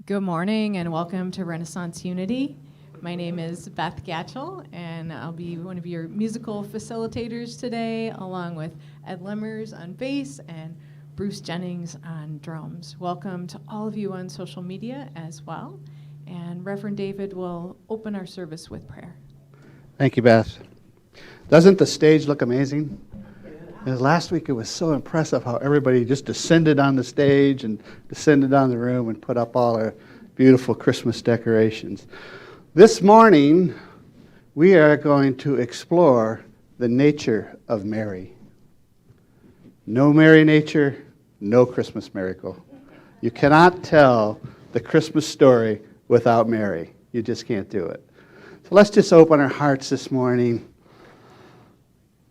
Good morning and welcome to Renaissance Unity. My name is Beth Gatchell and I'll be one of your musical facilitators today, along with Ed Lemmers on bass and Bruce Jennings on drums. Welcome to all of you on social media as well. And Reverend David will open our service with prayer. Thank you, Beth. Doesn't the stage look amazing? Last week it was so impressive how everybody just descended on the stage and descended on the room and put up all our beautiful Christmas decorations. This morning we are going to explore the nature of Mary. No Mary nature, no Christmas miracle. You cannot tell the Christmas story without Mary. You just can't do it. So let's just open our hearts this morning.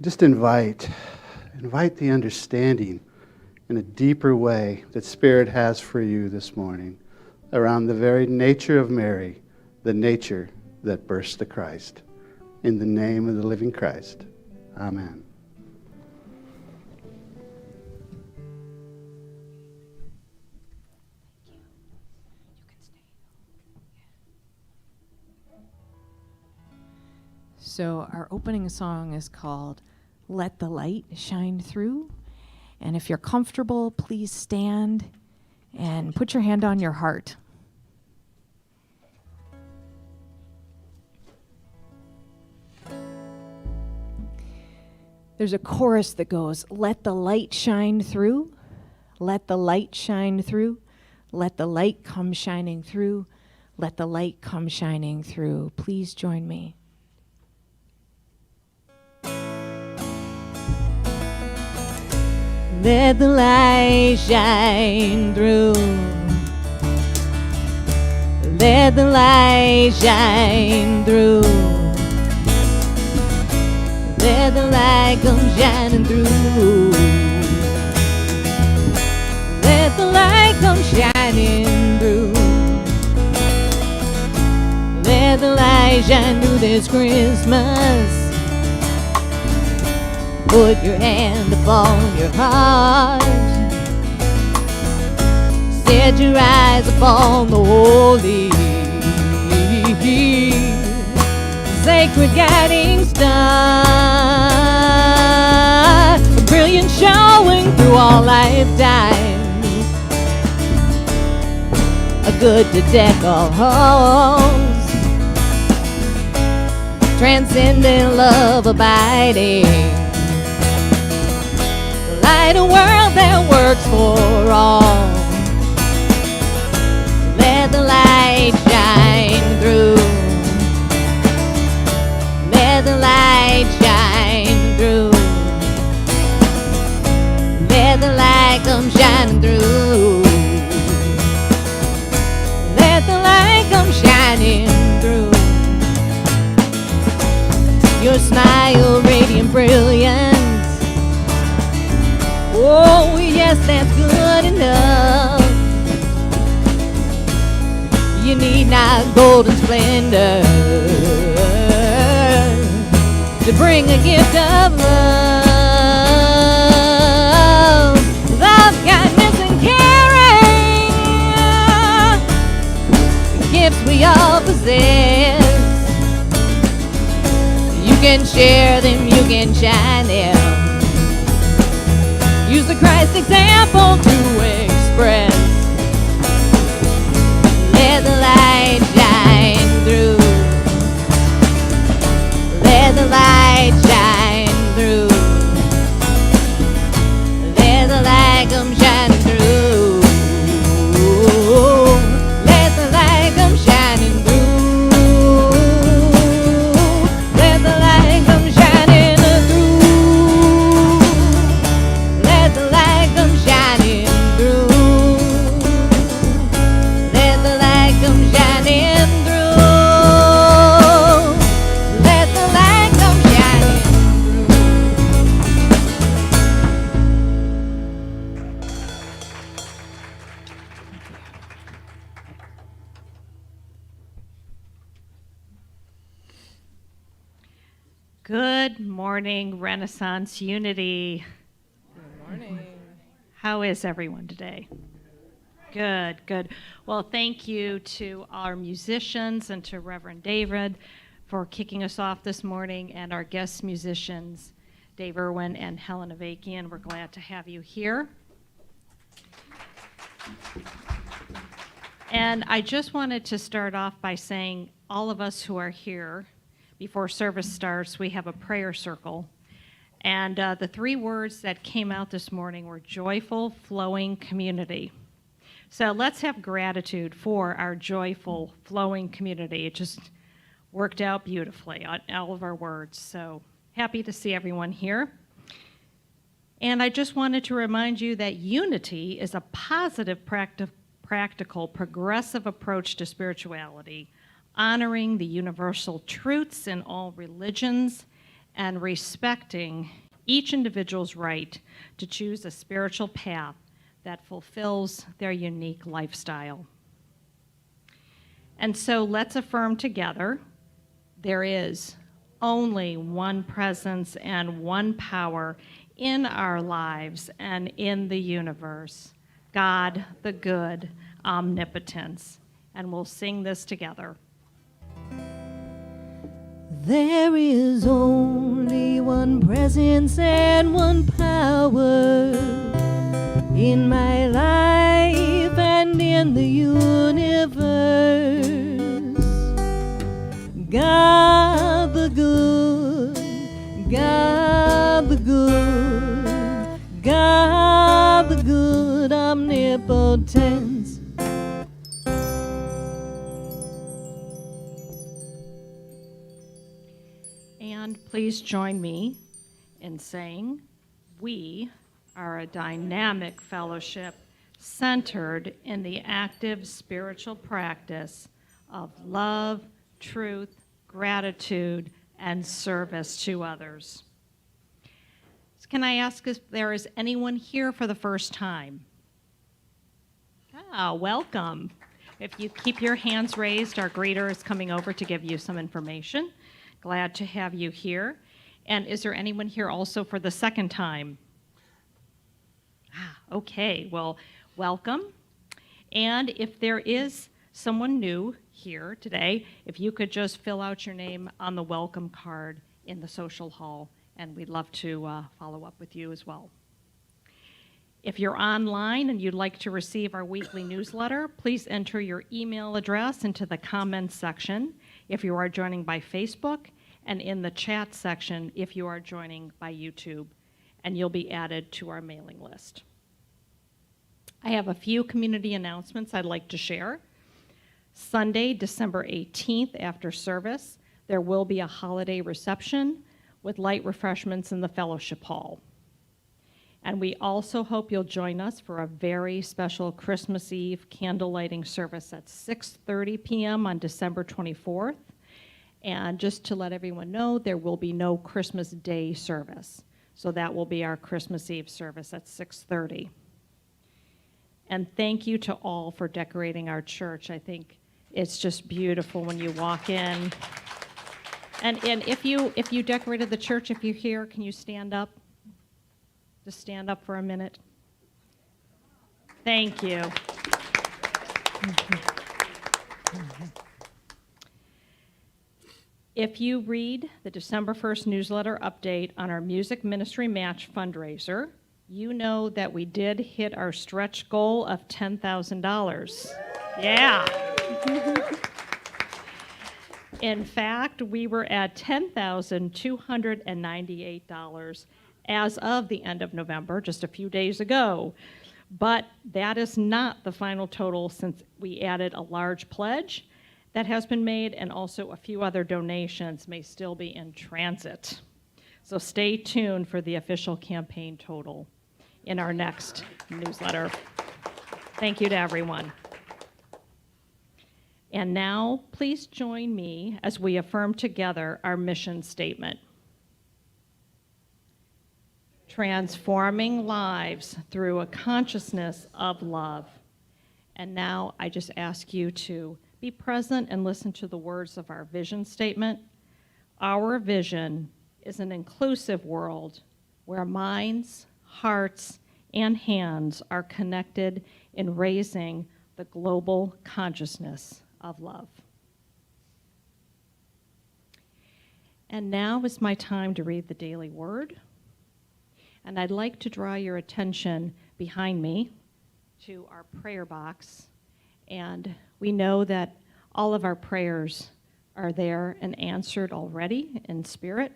Just invite the understanding in a deeper way that Spirit has for you this morning around the very nature of Mary, the nature that burst the Christ. In the name of the living Christ. Amen. So our opening song is called Let the Light Shine Through. And if you're comfortable, please stand and put your hand on your heart. There's a chorus that goes, let the light shine through, let the light shine through, let the light come shining through, let the light come shining through. Please join me. Let the light shine through. Let the light shine through. Let the light come shining through. Let the light come shining through. Let the light shine through this Christmas. Put your hand upon your heart. Set your eyes upon the holy, sacred guiding star. A brilliant showing through all lifetimes. A good to deck all halls. Transcendent love abiding. Light a world that works for all. Let the light shine through. Let the light shine through. Let the light come shining through. Let the light come shining through. Your smile radiant brilliance. Oh, yes, that's good enough. You need not golden splendor to bring a gift of love. Love, kindness, and caring, gifts we all possess. You can share them, you can shine them. Use the Christ example to express. Let the light shine through. Let the light shine through. Let the light come shining through. Let the light come shining through. Let the light come shining through. Let the light come shining through. Let the light come shining through. Let the light come shining Good morning, Renaissance Unity. Good morning. How is everyone today? Good, good. Well, thank you to our musicians and to Reverend David for kicking us off this morning, and our guest musicians, Dave Irwin and Helen Avakian. We're glad to have you here. And I just wanted to start off by saying all of us who are here, before service starts, we have a prayer circle. And the three words that came out this morning were joyful, flowing community. So let's have gratitude for our joyful, flowing community. It just worked out beautifully on all of our words. So happy to see everyone here. And I just wanted to remind you that unity is a positive, practical, progressive approach to spirituality, honoring the universal truths in all religions and respecting each individual's right to choose a spiritual path that fulfills their unique lifestyle. And so let's affirm together, there is only one presence and one power in our lives and in the universe, God, the good, omnipotence. And we'll sing this together. There is only one presence and one power in my life and in the universe. God the good, God the good, God the good, omnipotence. And please join me in saying, we are a dynamic fellowship centered in the active spiritual practice of love, truth, gratitude, and service to others. So can I ask if there is anyone here for the first time? Welcome. If you keep your hands raised, our greeter is coming over to give you some information. Glad to have you here. And is there anyone here also for the second time? Okay, well, welcome. And if there is someone new here today, if you could just fill out your name on the welcome card in the social hall, and we'd love to follow up with you as well. If you're online and you'd like to receive our weekly newsletter, please enter your email address into the comments section if you are joining by Facebook, and in the chat section if you are joining by YouTube, and you'll be added to our mailing list. I have a few community announcements I'd like to share. Sunday, December 18th, after service, there will be a holiday reception with light refreshments in the fellowship hall. And we also hope you'll join us for a very special Christmas Eve candle lighting service at 6:30 p.m. on December 24th. And just to let everyone know, there will be no Christmas Day service. So that will be our Christmas Eve service at 6:30. And thank you to all for decorating our church. I think it's just beautiful when you walk in. And if you decorated the church, if you're here, can you stand up? Just stand up for a minute. Thank you. If you read the December 1st newsletter update on our Music Ministry Match fundraiser, you know that we did hit our stretch goal of $10,000. Yeah. In fact, we were at $10,298 as of the end of November, just a few days ago. But that is not the final total, since we added a large pledge that has been made, and also a few other donations may still be in transit. So stay tuned for the official campaign total in our next newsletter. Thank you to everyone. And now, please join me as we affirm together our mission statement. Transforming lives through a consciousness of love. And now I just ask you to be present and listen to the words of our vision statement. Our vision is an inclusive world where minds, hearts, and hands are connected in raising the global consciousness of love. And now is my time to read the daily word. And I'd like to draw your attention behind me to our prayer box. And we know that all of our prayers are there and answered already in spirit.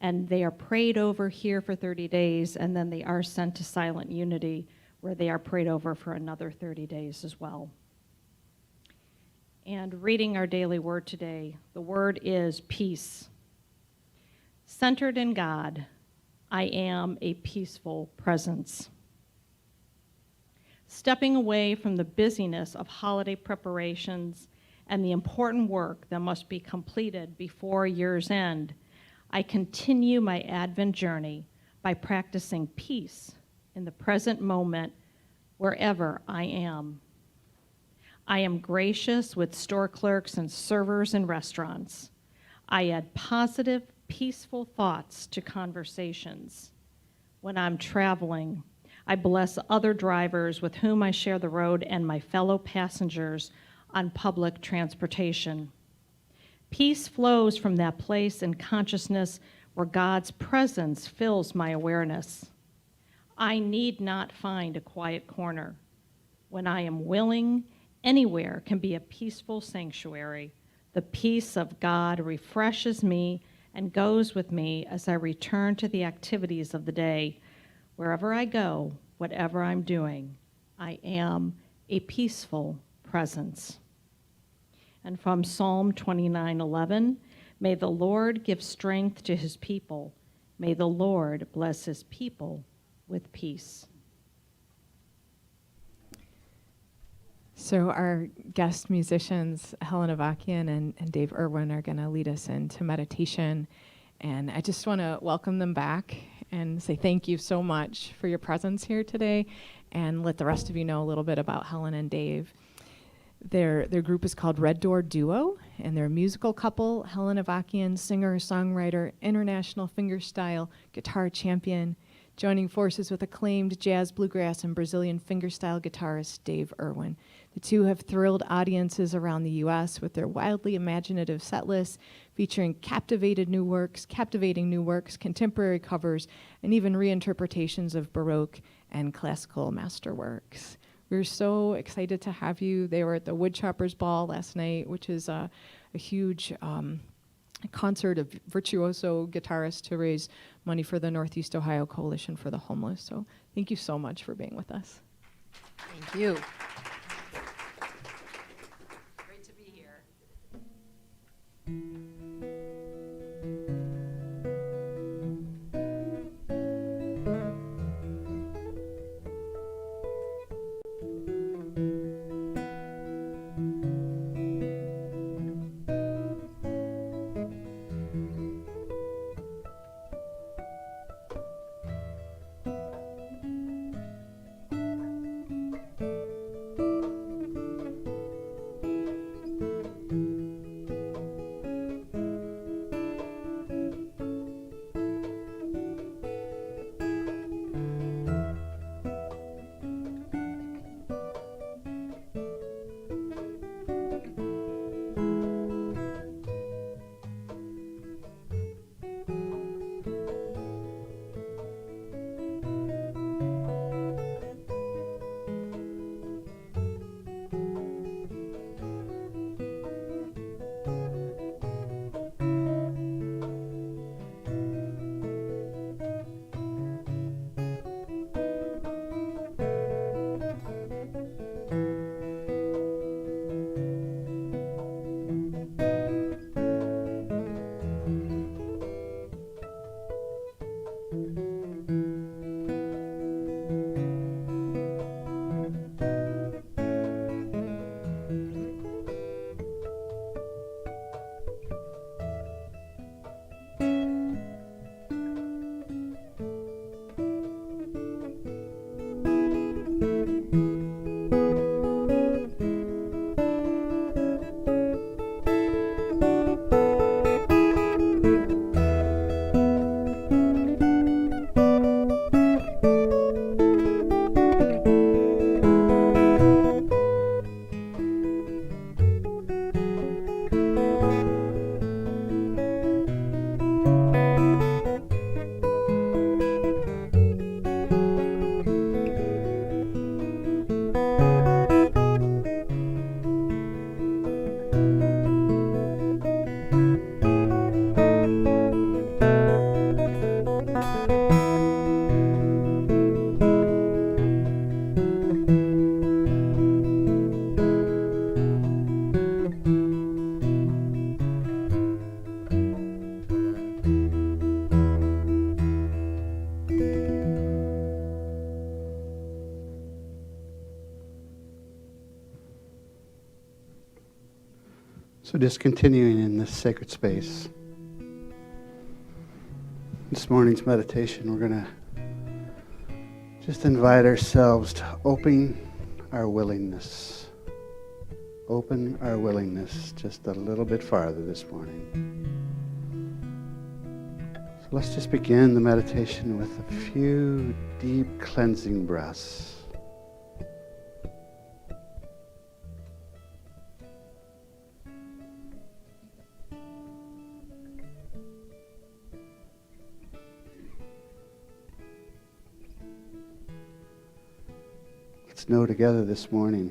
And they are prayed over here for 30 days, and then they are sent to Silent Unity, where they are prayed over for another 30 days as well. And reading our daily word today, the word is peace. Centered in God, I am a peaceful presence. Stepping away from the busyness of holiday preparations and the important work that must be completed before year's end, I continue my Advent journey by practicing peace in the present moment wherever I am. I am gracious with store clerks and servers in restaurants. I add positive, peaceful thoughts to conversations. When I'm traveling, I bless other drivers with whom I share the road and my fellow passengers on public transportation. Peace flows from that place in consciousness where God's presence fills my awareness. I need not find a quiet corner. When I am willing, anywhere can be a peaceful sanctuary. The peace of God refreshes me and goes with me as I return to the activities of the day. Wherever I go, whatever I'm doing, I am a peaceful presence. And from Psalm 29:11, may the Lord give strength to his people. May the Lord bless his people with peace. So our guest musicians, Helen Avakian and Dave Irwin, are going to lead us into meditation. And I just want to welcome them back and say thank you so much for your presence here today, and let the rest of you know a little bit about Helen and Dave. Their group is called Red Door Duo, and they're a musical couple. Helen Avakian, singer, songwriter, international fingerstyle guitar champion, joining forces with acclaimed jazz, bluegrass, and Brazilian fingerstyle guitarist Dave Irwin. The two have thrilled audiences around the U.S. with their wildly imaginative set lists featuring captivating new works, contemporary covers, and even reinterpretations of Baroque and classical masterworks. We're so excited to have you. They were at the Woodchoppers Ball last night, which is a huge concert of virtuoso guitarists to raise money for the Northeast Ohio Coalition for the Homeless. So thank you so much for being with us. Thank you. Great to be here. So just continuing in this sacred space. This morning's meditation, we're going to just invite ourselves to open our willingness. Open our willingness just a little bit farther this morning. So let's just begin the meditation with a few deep cleansing breaths. Let's know together this morning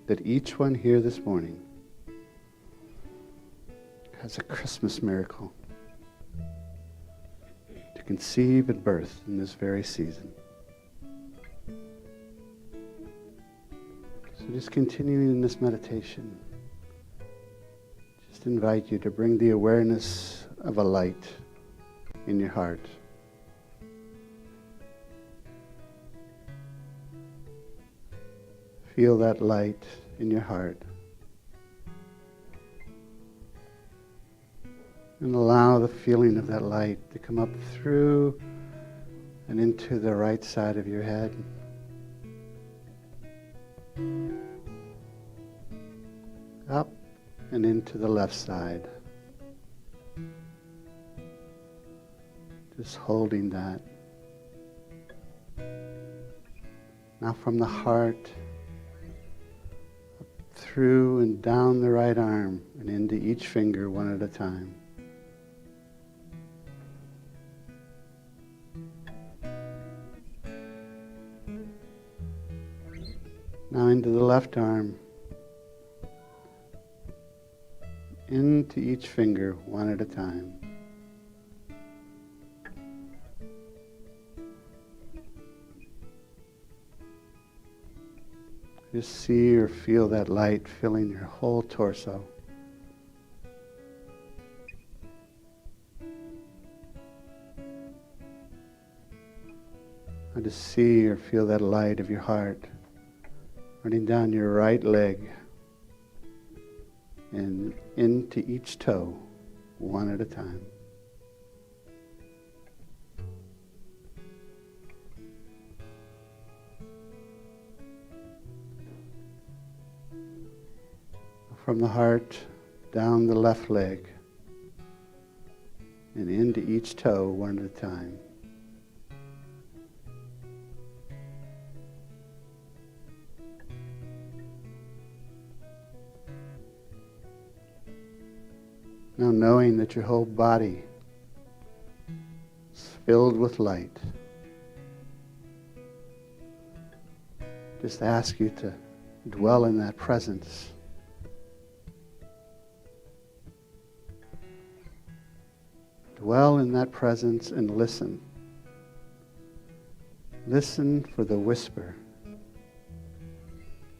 that each one here this morning has a Christmas miracle to conceive and birth in this very season. So just continuing in this meditation, just invite you to bring the awareness of a light in your heart. Feel that light in your heart. And allow the feeling of that light to come up through and into the right side of your head. Up and into the left side. Just holding that. Now from the heart, through and down the right arm and into each finger one at a time. Now into the left arm, into each finger one at a time. Just see or feel that light filling your whole torso. Or just see or feel that light of your heart running down your right leg and into each toe, one at a time. From the heart, down the left leg, and into each toe, one at a time. Now knowing that your whole body is filled with light, just ask you to dwell in that presence. Dwell in that presence and listen. Listen for the whisper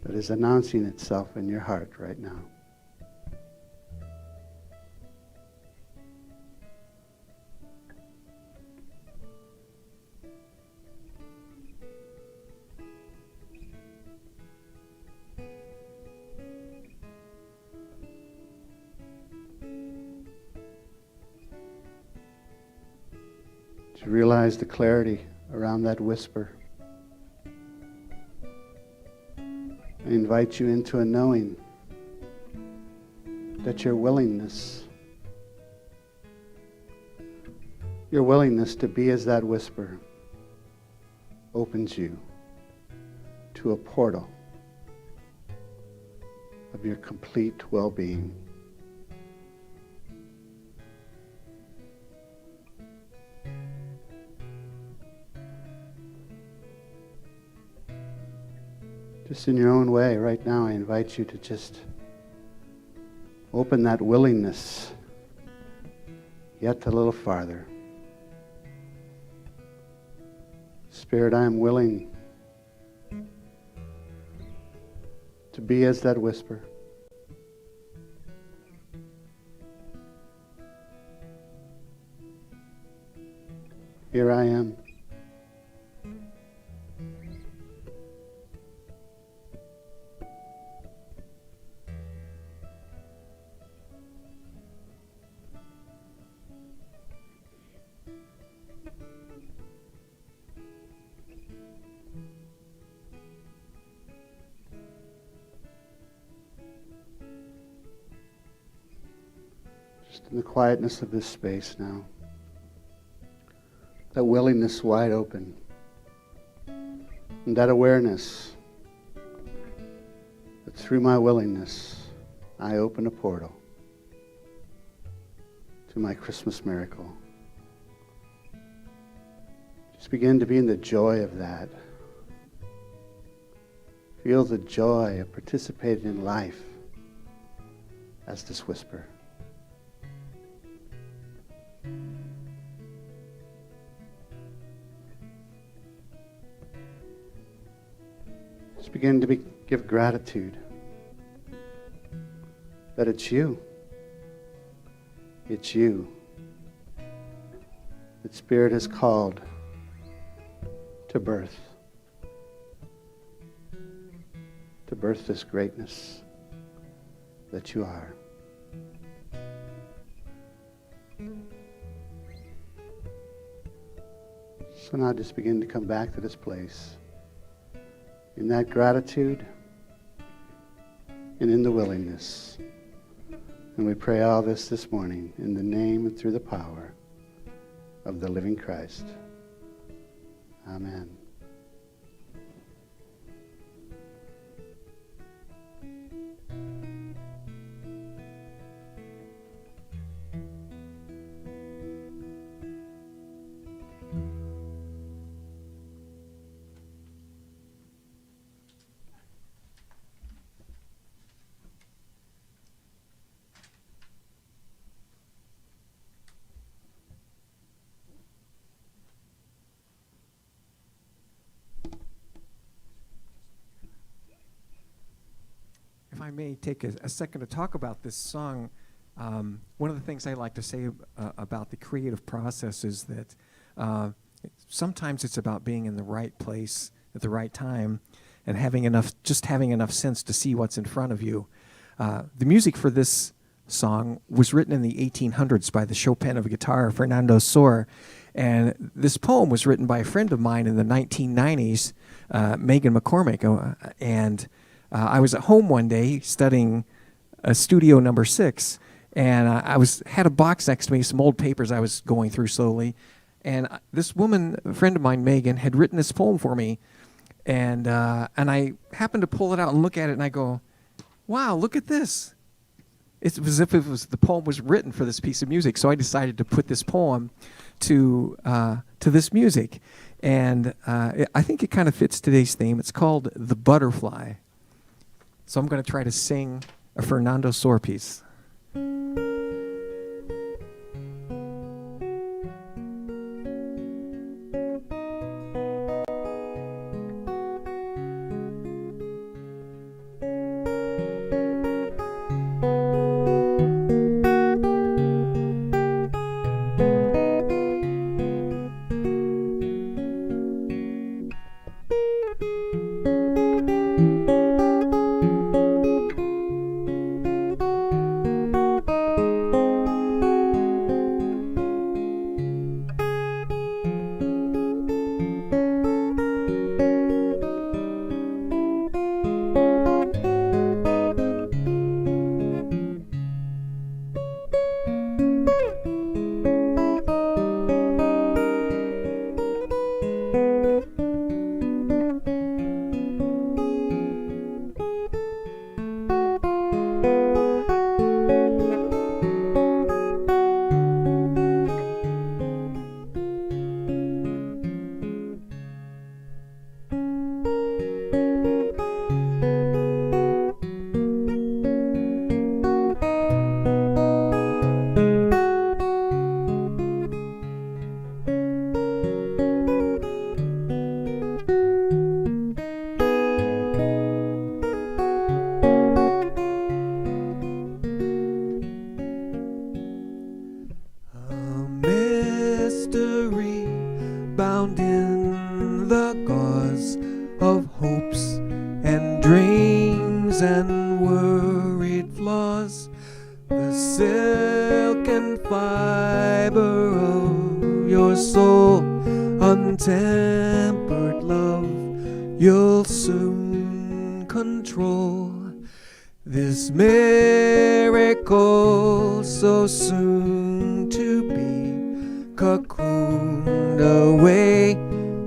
that is announcing itself in your heart right now. To realize the clarity around that whisper. I invite you into a knowing that your willingness to be as that whisper opens you to a portal of your complete well-being. Just in your own way, right now, I invite you to just open that willingness yet a little farther. Spirit, I am willing to be as that whisper. Here I am. in the quietness of this space now. That willingness wide open. And that awareness that through my willingness, I open a portal to my Christmas miracle. Just begin to be in the joy of that. Feel the joy of participating in life as this whisper. Just begin to give gratitude that it's you. It's you that Spirit has called to birth this greatness that you are. So now just begin to come back to this place in that gratitude and in the willingness. And we pray all this morning in the name and through the power of the living Christ. Amen. If I may take a second to talk about this song, one of the things I like to say about the creative process is that sometimes it's about being in the right place at the right time and having enough sense to see what's in front of you. The music for this song was written in the 1800s by the Chopin of guitar, Fernando Sor, and this poem was written by a friend of mine in the 1990s, Megan McCormick, and I was at home one day studying Studio Number 6, and I had a box next to me, some old papers I was going through slowly, and this woman, a friend of mine, Megan, had written this poem for me, and I happened to pull it out and look at it, and I go, "Wow, look at this!" It's as if the poem was written for this piece of music. So I decided to put this poem to this music, and I think it kind of fits today's theme. It's called "The Butterfly." So I'm going to try to sing a Fernando Sor piece. Bound in the gauze of hopes and dreams and worried flaws, the silk and fiber of your soul, untempered love, you'll soon control. This miracle so soon to be cocooned away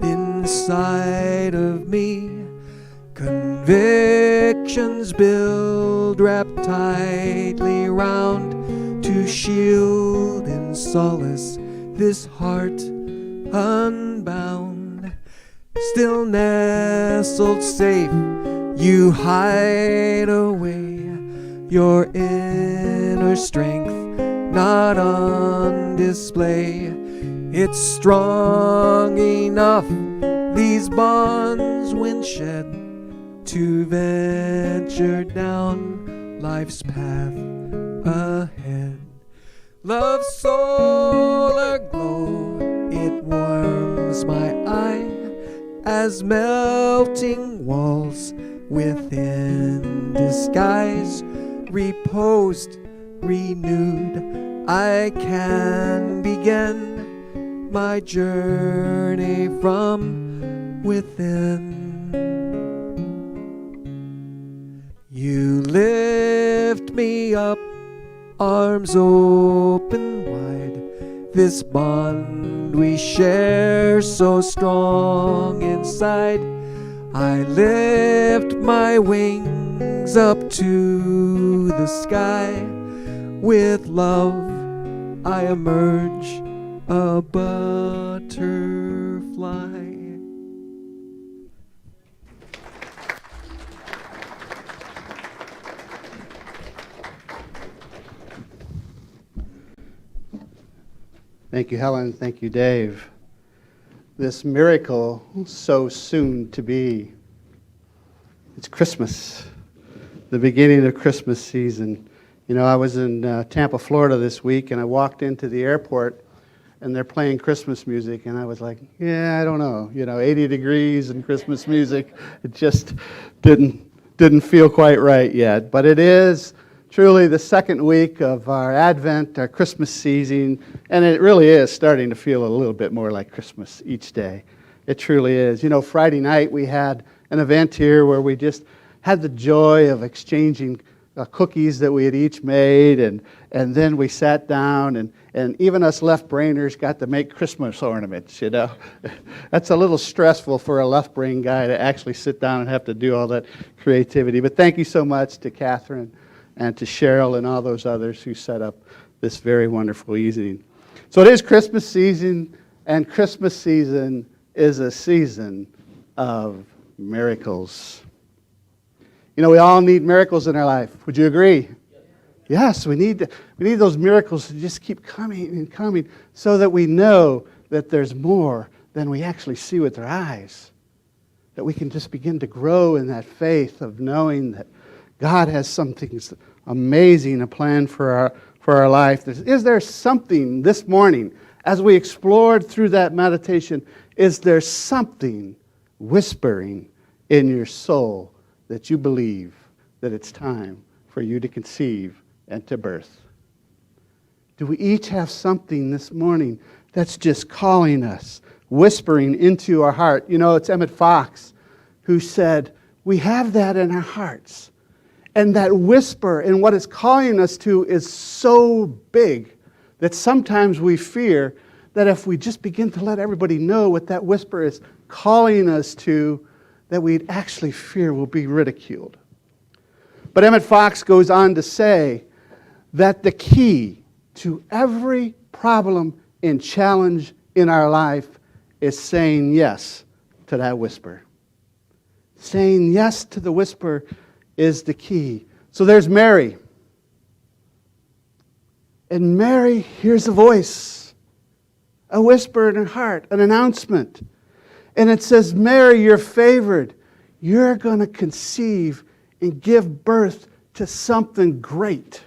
inside of me. Convictions build wrapped tightly round to shield and solace this heart unbound. Still nestled safe, you hide away your inner strength, not on display. It's strong enough, these bonds when shed, to venture down life's path ahead. Love's solar glow, it warms my eye as melting walls within disguise, reposed, renewed, I can begin my journey from within. You lift me up, arms open wide, this bond we share so strong inside. I lift my wings up to the sky. With love I emerge a butterfly. Thank you, Helen. Thank you, Dave. This miracle so soon to be. It's Christmas, the beginning of Christmas season. You know, I was in Tampa, Florida this week, and I walked into the airport, and they're playing Christmas music, and I was like, yeah, I don't know. 80 degrees and Christmas music, it just didn't feel quite right yet. But it is truly the second week of our Advent, our Christmas season, and it really is starting to feel a little bit more like Christmas each day. It truly is. Friday night we had an event here where we just had the joy of exchanging cookies that we had each made, and then we sat down, and even us left-brainers got to make Christmas ornaments, That's a little stressful for a left-brain guy to actually sit down and have to do all that creativity. But thank you so much to Catherine and to Cheryl and all those others who set up this very wonderful evening. So it is Christmas season, and Christmas season is a season of miracles. We all need miracles in our life. Would you agree? Yes, we need those miracles to just keep coming and coming so that we know that there's more than we actually see with our eyes. That we can just begin to grow in that faith of knowing that God has something amazing, a plan for our life. Is there something this morning, as we explored through that meditation, is there something whispering in your soul that you believe that it's time for you to conceive and to birth? Do we each have something this morning that's just calling us, whispering into our heart? It's Emmett Fox who said, we have that in our hearts. And that whisper and what it's calling us to is so big that sometimes we fear that if we just begin to let everybody know what that whisper is calling us to, that we'd actually fear we'll be ridiculed. But Emmett Fox goes on to say that the key to every problem and challenge in our life is saying yes to that whisper. Saying yes to the whisper is the key. So there's Mary. And Mary hears a voice, a whisper in her heart, an announcement. And it says, Mary, you're favored. You're going to conceive and give birth to something great.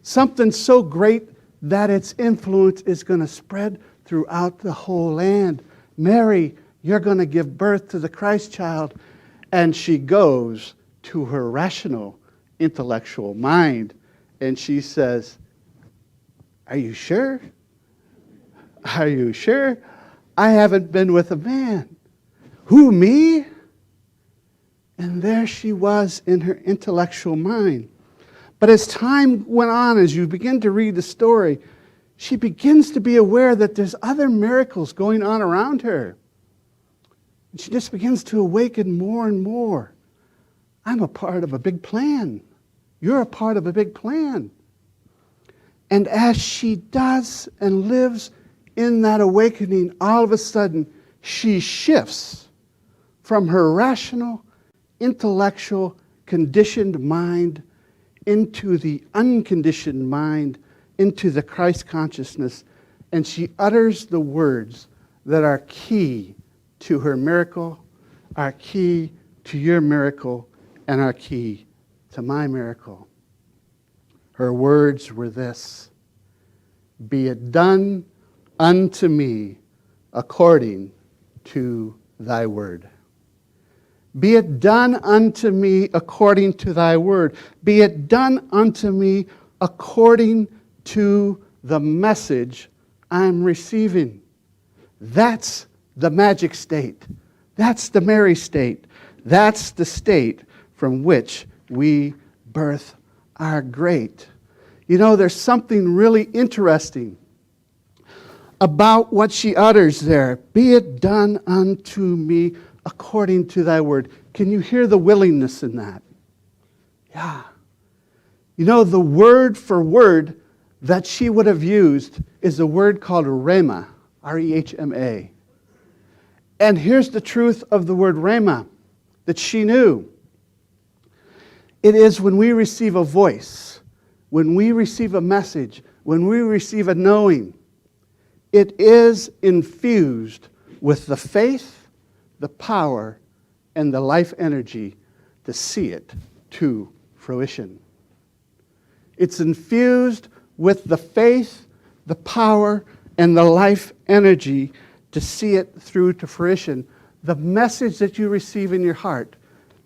Something so great that its influence is going to spread throughout the whole land. Mary, you're going to give birth to the Christ child. And she goes to her rational, intellectual mind, and she says, are you sure? Are you sure? I haven't been with a man. Who, me? And there she was in her intellectual mind. But as time went on, as you begin to read the story, she begins to be aware that there's other miracles going on around her. And she just begins to awaken more and more. I'm a part of a big plan. You're a part of a big plan. And as she does and lives in that awakening, all of a sudden, she shifts from her rational, intellectual, conditioned mind into the unconditioned mind, into the Christ consciousness, and she utters the words that are key to her miracle, are key to your miracle, and are key to my miracle. Her words were this: "Be it done unto me according to thy word." Be it done unto me according to thy word. Be it done unto me according to the message I'm receiving. That's the magic state. That's the Mary state. That's the state from which we birth our great. You know, there's something really interesting about what she utters there. Be it done unto me according to thy word. Can you hear the willingness in that? Yeah. You know, the word for word that she would have used is a word called rhema, R-E-H-M-A. And here's the truth of the word rhema that she knew. It is when we receive a voice, when we receive a message, when we receive a knowing, it is infused with the faith, the power, and the life energy to see it to fruition. It's infused with the faith, the power, and the life energy to see it through to fruition. The message that you receive in your heart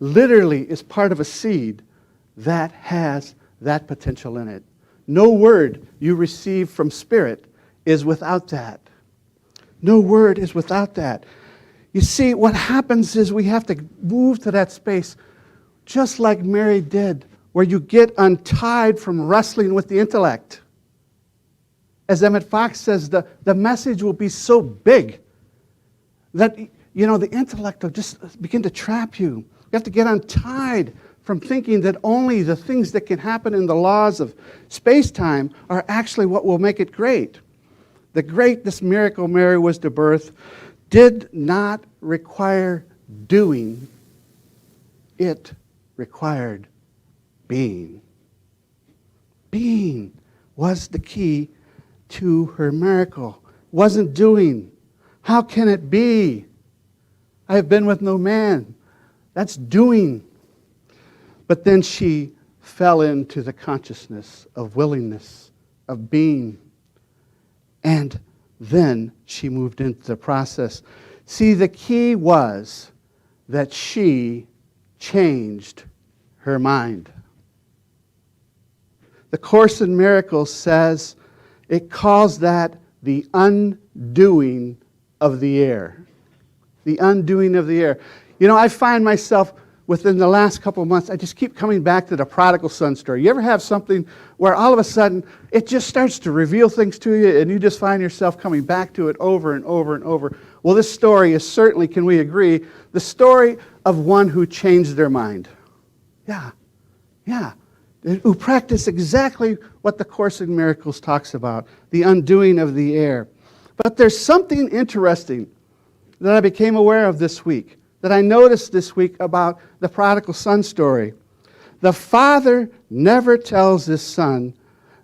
literally is part of a seed that has that potential in it. No word you receive from Spirit is without that. No word is without that. You see, what happens is we have to move to that space just like Mary did, where you get untied from wrestling with the intellect. As Emmett Fox says, the message will be so big that, you know, the intellect will just begin to trap you. You have to get untied from thinking that only the things that can happen in the laws of space-time are actually what will make it great. The great this miracle Mary was to birth did not require doing, it required being. Being was the key to her miracle. Wasn't doing. How can it be? I have been with no man. That's doing. But then she fell into the consciousness of willingness, of being. And then she moved into the process. See, the key was that she changed her mind. The Course in Miracles says it calls that the undoing of the air. The undoing of the air. You know, I find myself within the last couple of months, I just keep coming back to the prodigal son story. You ever have something where all of a sudden it just starts to reveal things to you and you just find yourself coming back to it over and over and over? Well, this story is certainly, can we agree, the story of one who changed their mind. Yeah. Who practiced exactly what the Course in Miracles talks about, the undoing of the air. But there's something interesting that I became aware of this week, that I noticed this week about the prodigal son story. The father never tells his son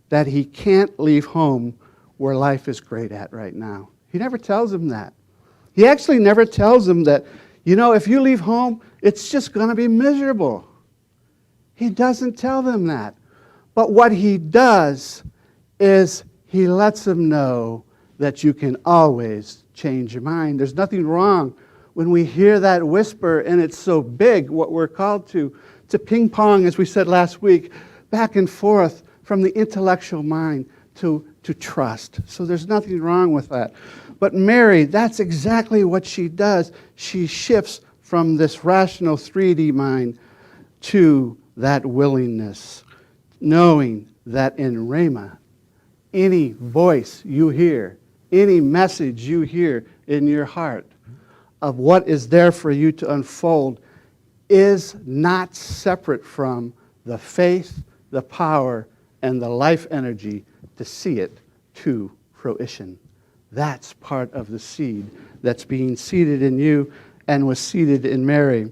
that he can't leave home where life is great at right now. He never tells him that. He actually never tells him that, you know, if you leave home, it's just going to be miserable. He doesn't tell them that. But what he does is he lets them know that you can always change your mind. There's nothing wrong when we hear that whisper and it's so big, what we're called to ping pong, as we said last week, back and forth from the intellectual mind to trust. So there's nothing wrong with that. But Mary, that's exactly what she does. She shifts from this rational 3D mind to that willingness, knowing that in Rhema, any voice you hear, any message you hear in your heart of what is there for you to unfold is not separate from the faith, the power, and the life energy to see it to fruition. That's part of the seed that's being seeded in you and was seeded in Mary.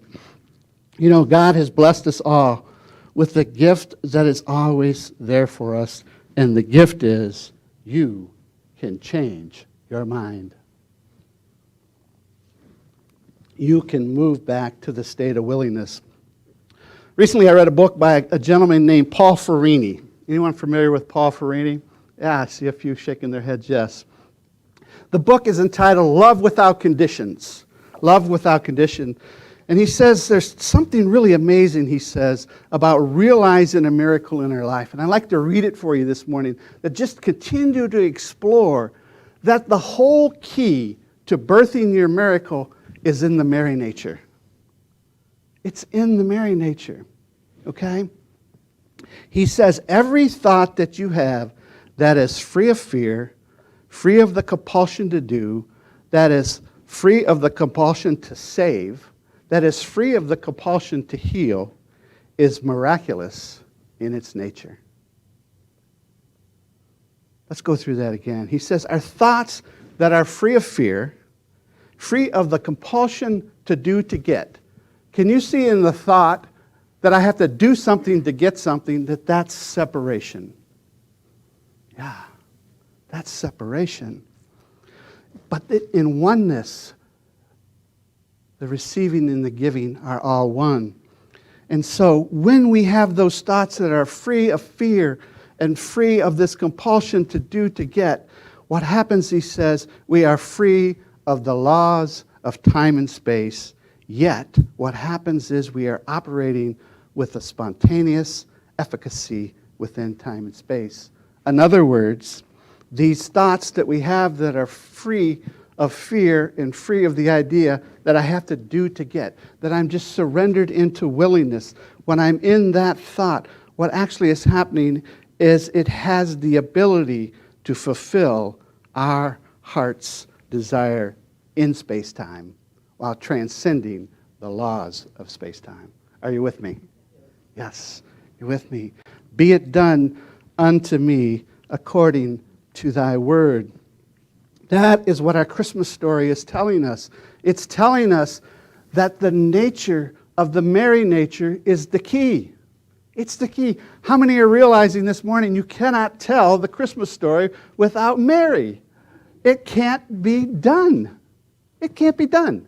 You know, God has blessed us all with the gift that is always there for us, and the gift is you can change your mind. You can move back to the state of willingness. Recently, I read a book by a gentleman named Paul Ferrini. Anyone familiar with Paul Ferrini? Yeah, I see a few shaking their heads, yes. The book is entitled Love Without Conditions. Love Without Condition. And he says there's something really amazing, he says, about realizing a miracle in our life. And I'd like to read it for you this morning, that just continue to explore that the whole key to birthing your miracle is in the Mary nature. It's in the Mary nature, okay? He says, every thought that you have that is free of fear, free of the compulsion to do, that is free of the compulsion to save, that is free of the compulsion to heal, is miraculous in its nature. Let's go through that again. He says, our thoughts that are free of fear, free of the compulsion to do to get. Can you see in the thought that I have to do something to get something, that's separation? Yeah, that's separation. But in oneness, the receiving and the giving are all one. And so when we have those thoughts that are free of fear and free of this compulsion to do to get, what happens, he says, we are free of the laws of time and space. Yet, what happens is we are operating with a spontaneous efficacy within time and space. In other words, these thoughts that we have that are free of fear and free of the idea that I have to do to get, that I'm just surrendered into willingness. When I'm in that thought, what actually is happening is it has the ability to fulfill our heart's desire in space-time while transcending the laws of space-time. Are you with me? Yes, you're with me. Be it done unto me according to thy word. That is what our Christmas story is telling us. It's telling us that the nature of the Mary nature is the key. It's the key. How many are realizing this morning you cannot tell the Christmas story without Mary? It can't be done. It can't be done.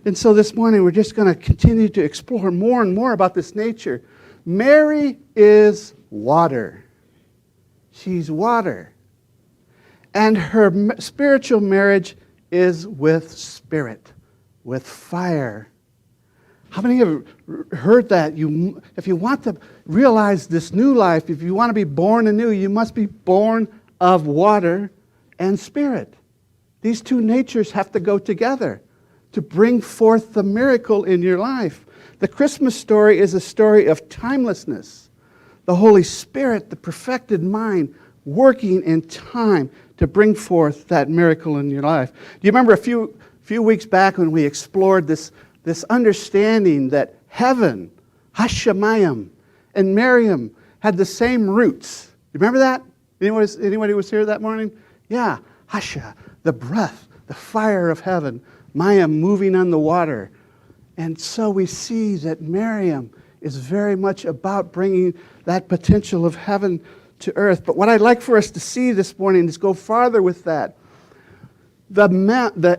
And so this morning we're just going to continue to explore more and more about this nature. Mary is water. She's water. And her spiritual marriage is with spirit, with fire. How many have heard that? If you want to realize this new life, if you want to be born anew, you must be born of water and spirit. These two natures have to go together to bring forth the miracle in your life. The Christmas story is a story of timelessness. The Holy Spirit, the perfected mind, working in time to bring forth that miracle in your life. Do you remember a few weeks back when we explored this understanding that heaven, Hashemayim, and Miriam had the same roots? You remember that? Anybody was here that morning? Yeah, Hasha, the breath, the fire of heaven, Mayim moving on the water. And so we see that Miriam is very much about bringing that potential of heaven to earth. But what I'd like for us to see this morning is go farther with that. The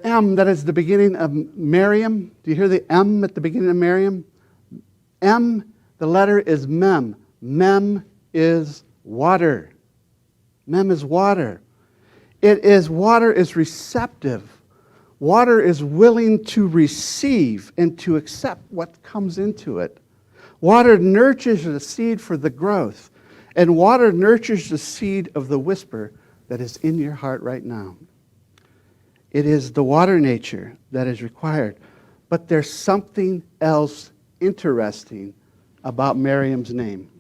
M that is the beginning of Miriam. Do you hear the M at the beginning of Miriam? M, the letter is Mem. Mem is water. Mem is water. Water is receptive. Water is willing to receive and to accept what comes into it. Water nurtures the seed for the growth. And water nurtures the seed of the whisper that is in your heart right now. It is the water nature that is required. But there's something else interesting about Miriam's name.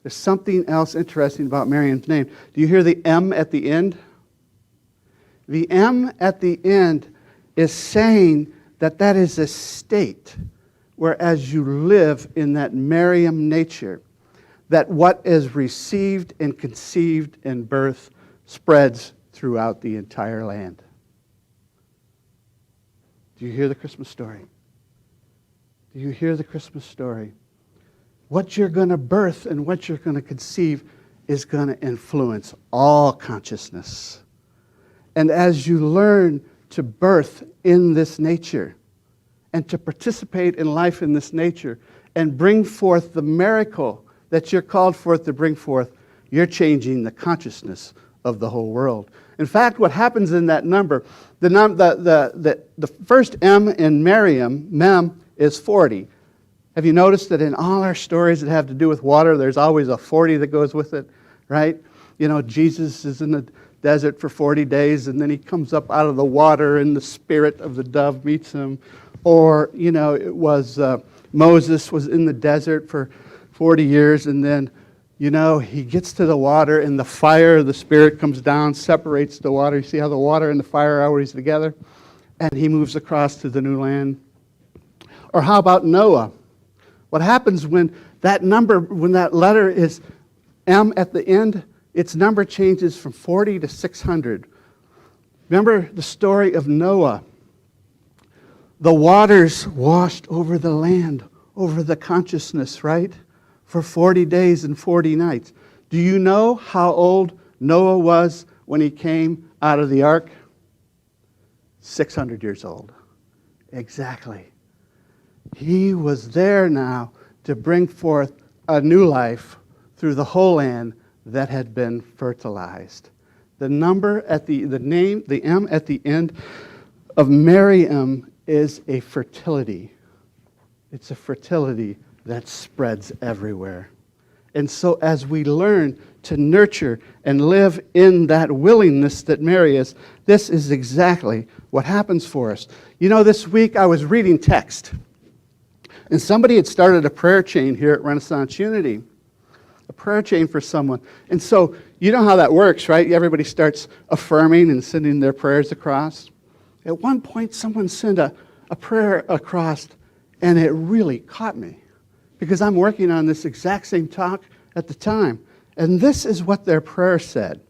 There's something else interesting about Miriam's name. Do you hear the M at the end? The M at the end is saying that that is a state where as you live in that Miriam nature, that what is received and conceived in birth spreads throughout the entire land. Do you hear the Christmas story? Do you hear the Christmas story? What you're going to birth and what you're going to conceive is going to influence all consciousness. And as you learn to birth in this nature and to participate in life in this nature and bring forth the miracle that you're called forth to bring forth, you're changing the consciousness of the whole world. In fact, what happens in that number, the first M in Miriam, Mem, is 40. Have you noticed that in all our stories that have to do with water, there's always a 40 that goes with it, right? You know, Jesus is in the desert for 40 days, and then he comes up out of the water, and the spirit of the dove meets him. Or, you know, it was Moses was in the desert for 40 years, and then, you know, he gets to the water, and the fire of the Spirit comes down, separates the water. You see how the water and the fire are always together? And he moves across to the new land. Or how about Noah? What happens when that number, when that letter is M at the end, its number changes from 40 to 600. Remember the story of Noah. The waters washed over the land, over the consciousness, right? For 40 days and 40 nights. Do you know how old Noah was when he came out of the ark? 600 years old. Exactly. He was there now to bring forth a new life through the whole land that had been fertilized. The number at the name, the M at the end of Miriam is a fertility. It's a fertility that spreads everywhere. And so as we learn to nurture and live in that willingness that Mary is, this is exactly what happens for us. You know, this week I was reading text, and somebody had started a prayer chain here at Renaissance Unity, a prayer chain for someone. And so you know how that works, right? Everybody starts affirming and sending their prayers across. At one point, someone sent a prayer across, and it really caught me because I'm working on this exact same talk at the time. And this is what their prayer said.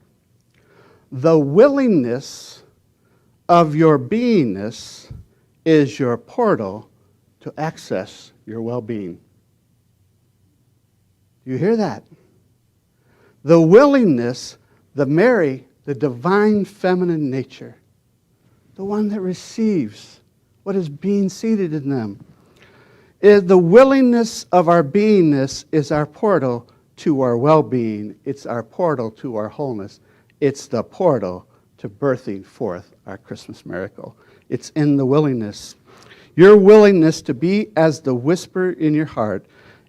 The willingness of your beingness is your portal to access your well-being. You hear that? The willingness, the Mary, the divine feminine nature, the one that receives what is being seated in them, is the willingness of our beingness is our portal to our well-being. It's our portal to our wholeness. It's the portal to birthing forth our Christmas miracle. It's in the willingness. Your willingness to be as the whisper in your heart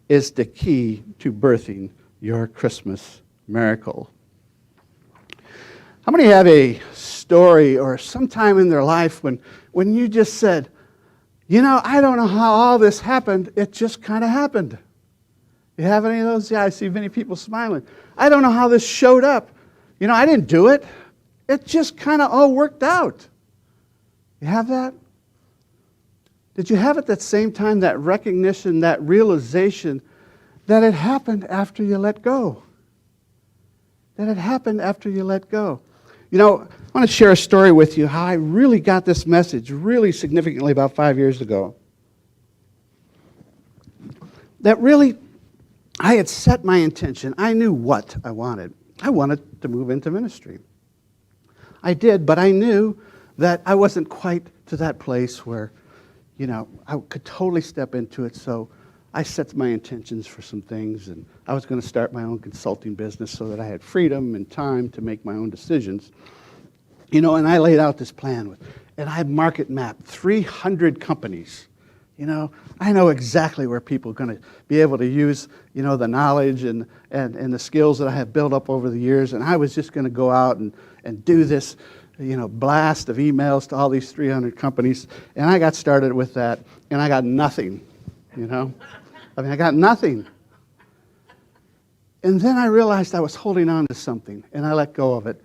is the key to birthing your Christmas miracle. How many have a story or some time in their life when you just said, you know, I don't know how all this happened, it just kind of happened? You have any of those? Yeah, I see many people smiling. I don't know how this showed up. You know, I didn't do it. It just kind of all worked out. You have that? Did you have at that same time that recognition, that realization that it happened after you let go? That it happened after you let go. You know, I want to share a story with you how I really got this message really significantly about 5 years ago. That really, I had set my intention. I knew what I wanted. I wanted to move into ministry. I did, but I knew that I wasn't quite to that place where, you know, I could totally step into it. So I set my intentions for some things, and I was going to start my own consulting business so that I had freedom and time to make my own decisions. You know, and I laid out this plan, and I market mapped 300 companies. You know, I know exactly where people are going to be able to use, you know, the knowledge and the skills that I have built up over the years, and I was just going to go out and do this blast of emails to all these 300 companies, and I got started with that, and I got nothing, I got nothing. And then I realized I was holding on to something, and I let go of it,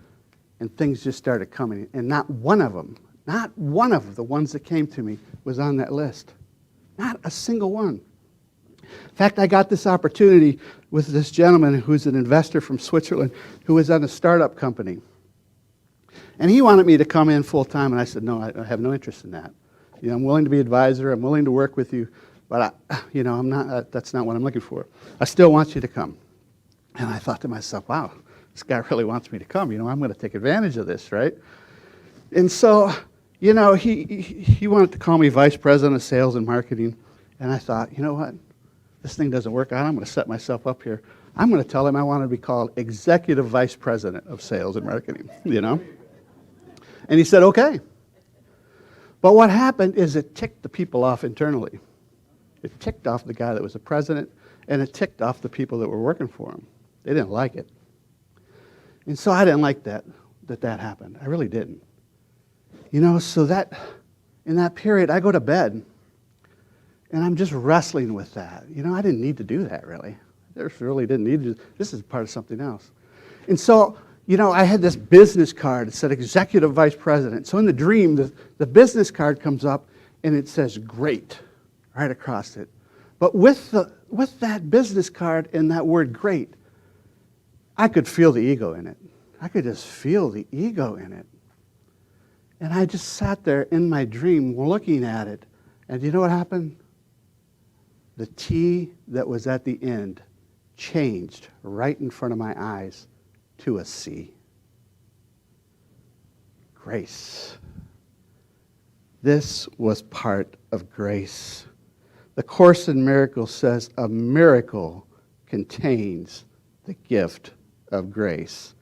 and things just started coming. And not one of the ones that came to me was on that list. Not a single one. In fact, I got this opportunity with this gentleman who's an investor from Switzerland who was on a startup company. And he wanted me to come in full time, and I said, no, I have no interest in that. I'm willing to be advisor, I'm willing to work with you, but I'm not. That's not what I'm looking for. I still want you to come. And I thought to myself, wow, this guy really wants me to come. I'm going to take advantage of this, right? And so, he wanted to call me vice president of sales and marketing. And I thought, you know what? This thing doesn't work out. I'm going to set myself up here. I'm going to tell him I want to be called executive vice president of sales and marketing, And he said, okay. But what happened is it ticked the people off internally. It ticked off the guy that was the president, and it ticked off the people that were working for him. They didn't like it. And so I didn't like that happened. I really didn't. So that in that period, I go to bed, and I'm just wrestling with that. I didn't need to do that, really. I just really didn't need to. This is part of something else. And so, I had this business card. It said executive vice president. So in the dream, the business card comes up, and it says great right across it. But with that business card and that word great, I could feel the ego in it. I could just feel the ego in it. And I just sat there in my dream looking at it. And you know what happened? The T that was at the end changed right in front of my eyes to a C. Grace. This was part of grace. The Course in Miracles says a miracle contains the gift of grace,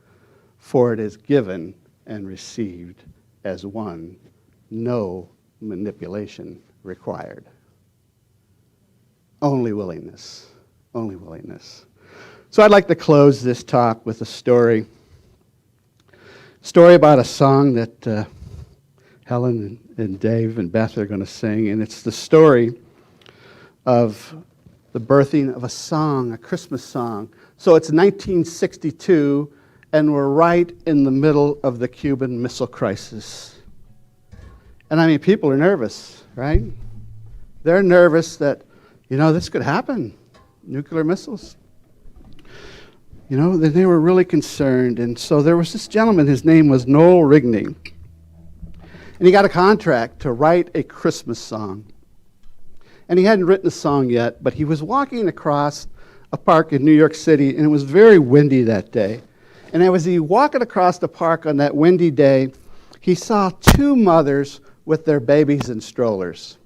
for it is given and received as one, no manipulation required. Only willingness, only willingness. So I'd like to close this talk with a story about a song that Helen and Dave and Beth are going to sing, and it's the story of the birthing of a song, a Christmas song. So it's 1962, and we're right in the middle of the Cuban Missile Crisis. And people are nervous, right? They're nervous that, this could happen, nuclear missiles. They were really concerned. And so there was this gentleman, his name was Noel Rigney. And he got a contract to write a Christmas song. And he hadn't written a song yet, but he was walking across a park in New York City, and it was very windy that day. And as he walking across the park on that windy day, he saw two mothers with their babies in strollers.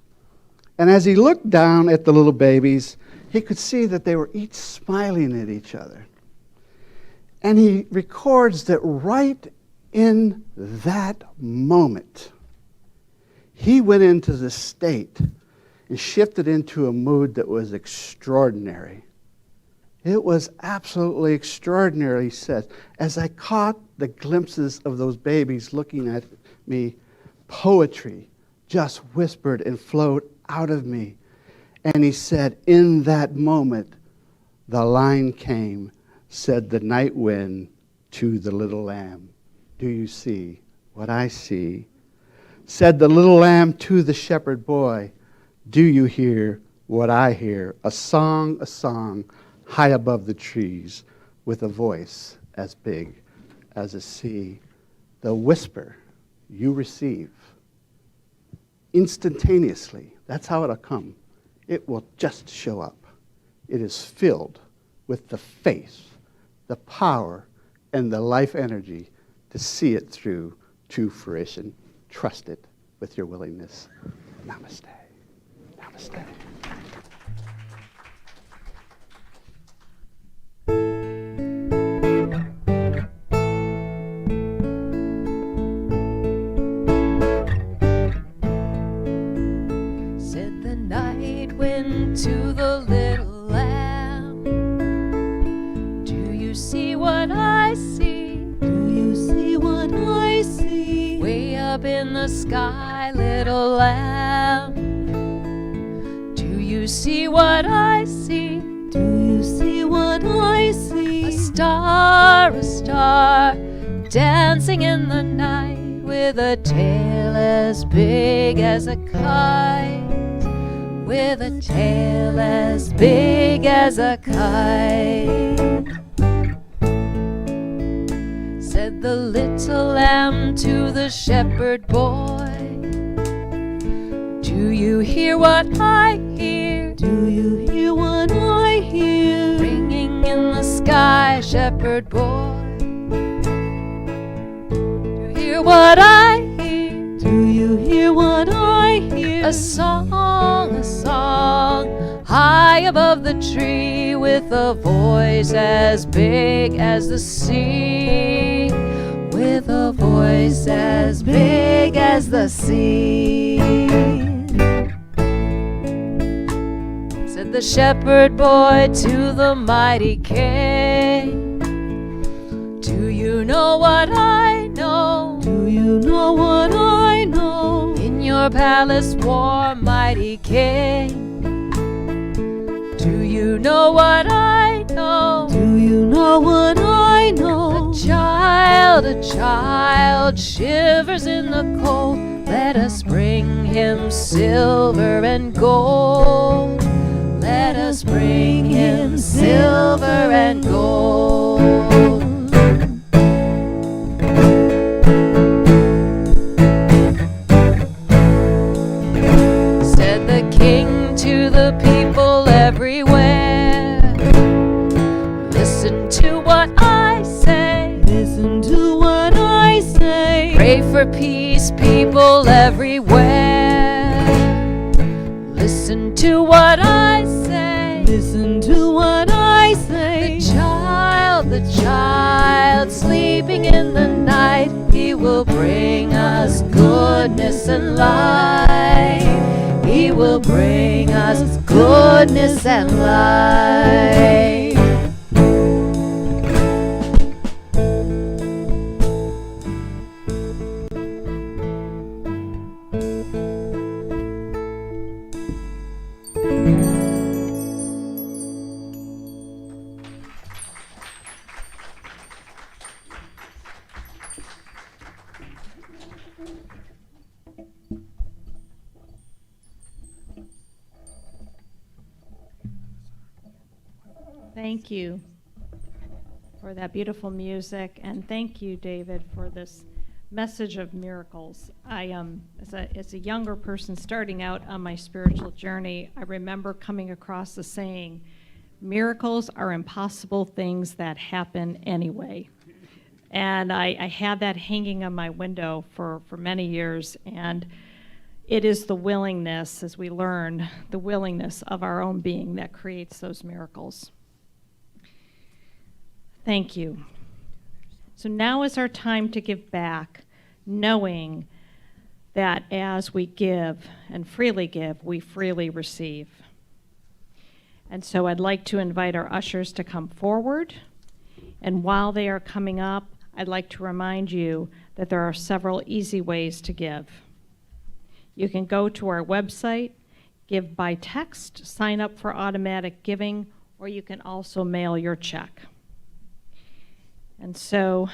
And as he looked down at the little babies, he could see that they were each smiling at each other. And he records that right in that moment, he went into the state and shifted into a mood that was extraordinary. It was absolutely extraordinary, he said. As I caught the glimpses of those babies looking at me, poetry just whispered and flowed out of me. And he said, in that moment, the line came, said the night wind to the little lamb, do you see what I see? Said the little lamb to the shepherd boy, do you hear what I hear? A song, high above the trees, with a voice as big as a sea. The whisper you receive instantaneously. That's how it'll come. It will just show up. It is filled with the faith, the power, and the life energy to see it through to fruition. Trust it with your willingness. Namaste. Namaste. Said the night wind to the little lamb, do you see what I see? Do you see what I see? up in the sky, little lamb? Do you see what I see? Do you see what I see? A star, dancing in the night, with a tail as big as a kite, with a tail as big as a kite. Said the little lamb to the shepherd boy, do you hear what I hear? Do you hear what I hear? Ringing in the sky, shepherd boy. Do you hear what I hear? Do you hear what I hear? A song, high above the tree, with a voice as big as the sea, with a voice as big as the sea. Said the shepherd boy to the mighty king, do you know what I know? Do you know what I know? In your palace warm, mighty king, do you know what I know? Do you know what I know? A child shivers in the cold. Let us bring him silver and gold. Let us bring him silver and gold. Said the king to the people everywhere, listen to what I say. Listen to what I say. Pray for peace, people everywhere. Listen to what I say. Listen to what I say. The child sleeping in the night, he will bring us goodness and light. He will bring us goodness and light. Thank you for that beautiful music, and thank you, David, for this message of miracles. As a younger person starting out on my spiritual journey, I remember coming across the saying, miracles are impossible things that happen anyway. And I had that hanging on my window for many years, and it is the willingness, as we learn, the willingness of our own being that creates those miracles. Thank you. So now is our time to give back, knowing that as we give and freely give, we freely receive. And so I'd like to invite our ushers to come forward. And while they are coming up, I'd like to remind you that there are several easy ways to give. You can go to our website, give by text, sign up for automatic giving, or you can also mail your check. And so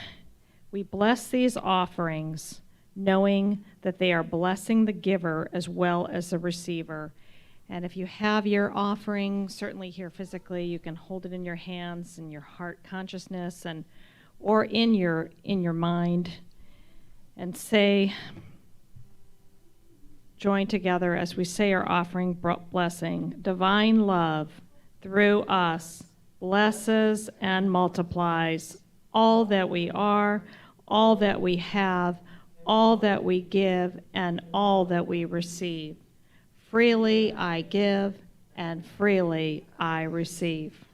we bless these offerings, knowing that they are blessing the giver as well as the receiver. And if you have your offering, certainly here physically, you can hold it in your hands, in your heart consciousness, or in your mind, and say, join together as we say our offering blessing. Divine love through us blesses and multiplies all that we are, all that we have, all that we give, and all that we receive. Freely I give, and freely I receive.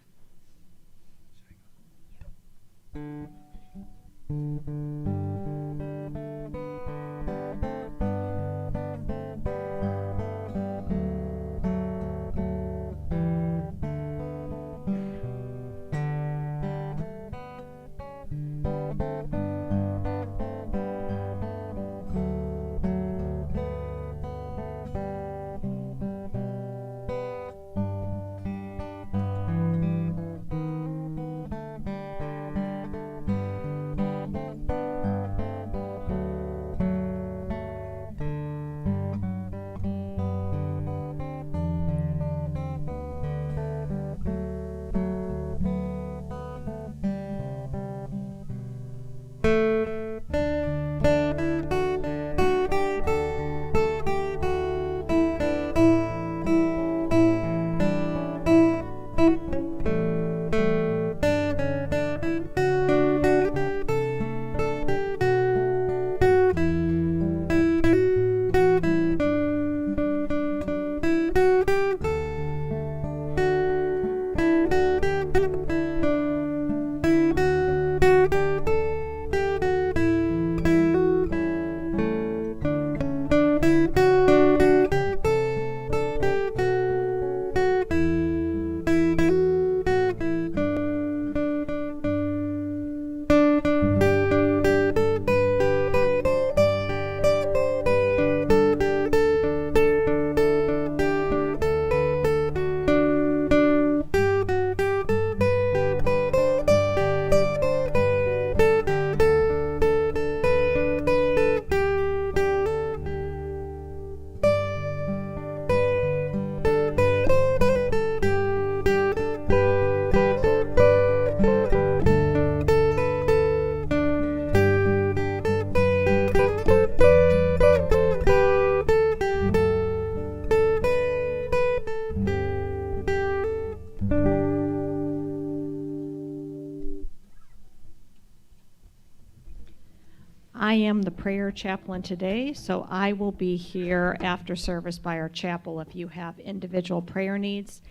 I am the prayer chaplain today, so I will be here after service by our chapel if you have individual prayer needs.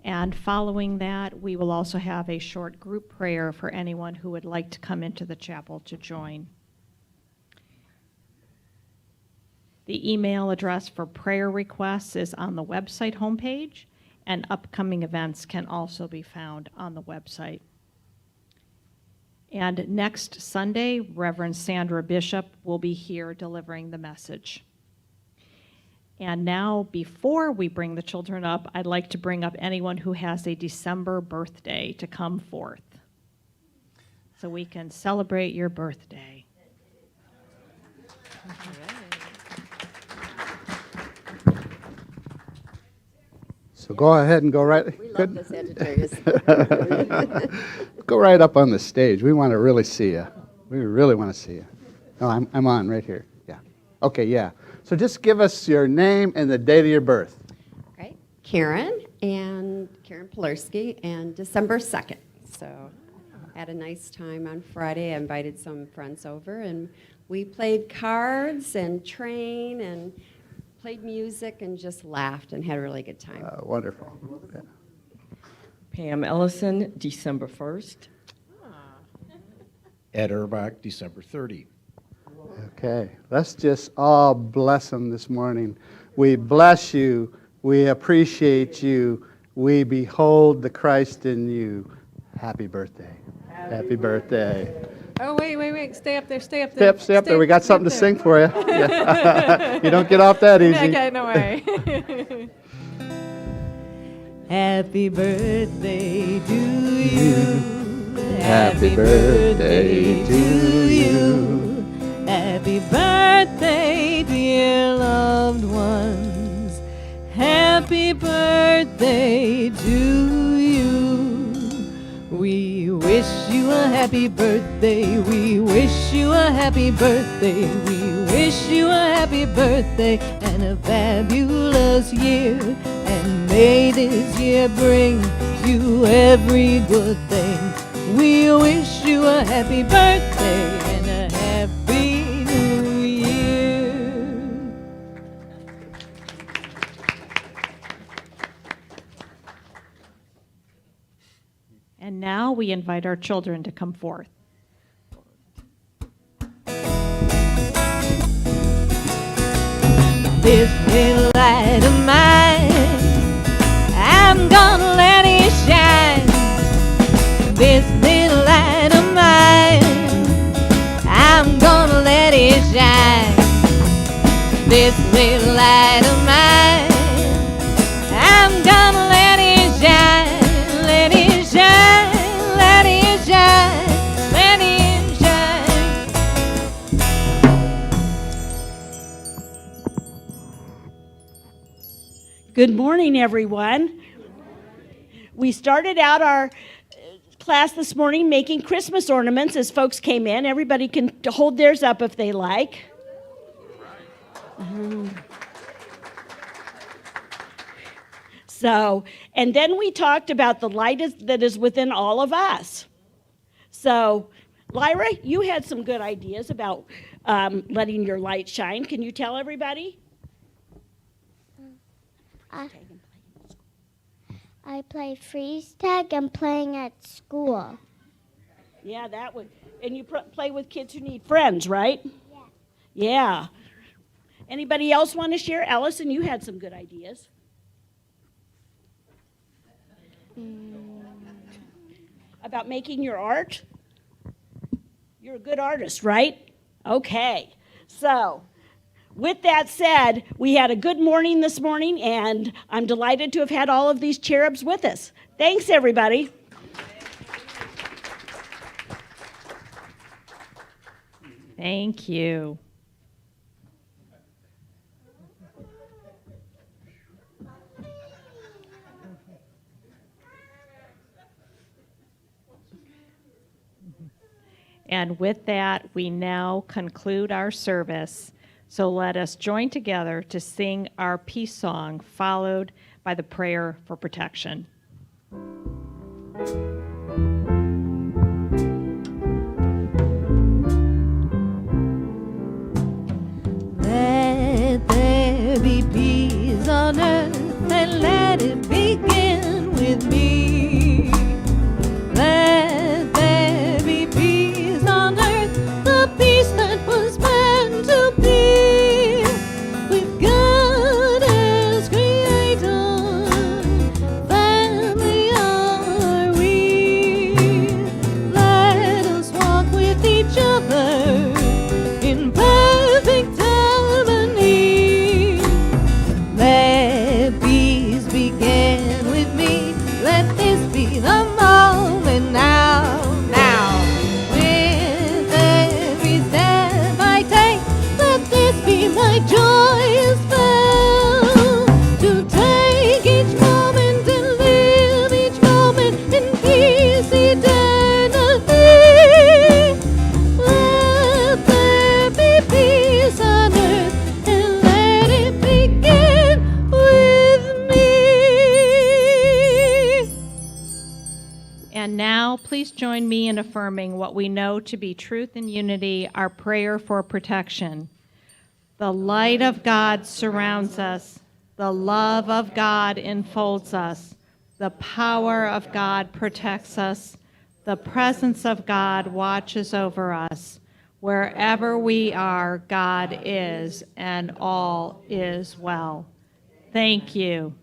And following that, we will also have a short group prayer for anyone who would like to come into the chapel to join. The email address for prayer requests is on the website homepage, and upcoming events can also be found on the website. And next Sunday, Reverend Sandra Bishop will be here delivering the message. And now, before we bring the children up, I'd like to bring up anyone who has a December birthday to come forth, so we can celebrate your birthday. So go ahead and go right. We love Good. the Sagittarius. Go right up on the stage. We want to really see you. We really want to see you. Oh, I'm on right here. Yeah. Okay, yeah. So just give us your name and the date of your birth. Okay, Karen Polarski, and December 2nd. So had a nice time on Friday. I invited some friends over, and we played cards and train and played music and just laughed and had a really good time. Wonderful. Yeah. Pam Ellison, December 1st. Ed Urbach, December 30. Okay, let's just all bless them this morning. We bless you. We appreciate you. We behold the Christ in you. Happy birthday. Happy birthday. Oh, wait. Stay up there. Stay up there. We got something to sing for you. Yeah. You don't get off that easy. Okay, no way. Happy birthday to you. Happy birthday to you. Happy birthday, dear loved ones. Happy birthday to you. We wish you a happy birthday. We wish you a happy birthday. We wish you a happy birthday and a fabulous year. And may this year bring you every good thing. We wish you a happy birthday and a happy new year. And now we invite our children to come forth. This little light of mine, I'm gonna let it shine. This little light of mine, I'm gonna let it shine. This little light of mine, I'm gonna let it shine. Let it shine, let it shine, let it shine. Good morning, everyone. We started out our class this morning making Christmas ornaments as folks came in. Everybody can hold theirs up if they like. And then we talked about the light that is within all of us. So, Lyra, you had some good ideas about letting your light shine. Can you tell everybody? I play freeze tag. I'm playing at school. Yeah, that would. And you play with kids who need friends, right? Yeah. Anybody else want to share? Allison, you had some good ideas. About making your art? You're a good artist, right? Okay. So, with that said, we had a good morning this morning, and I'm delighted to have had all of these cherubs with us. Thanks, everybody. Thank you. And with that, we now conclude our service. So let us join together to sing our peace song, followed by the prayer for protection. And now, please join me in affirming what we know to be truth and unity, our prayer for protection. The light of God surrounds us. The love of God enfolds us. The power of God protects us. The presence of God watches over us. Wherever we are, God is, and all is well. Thank you.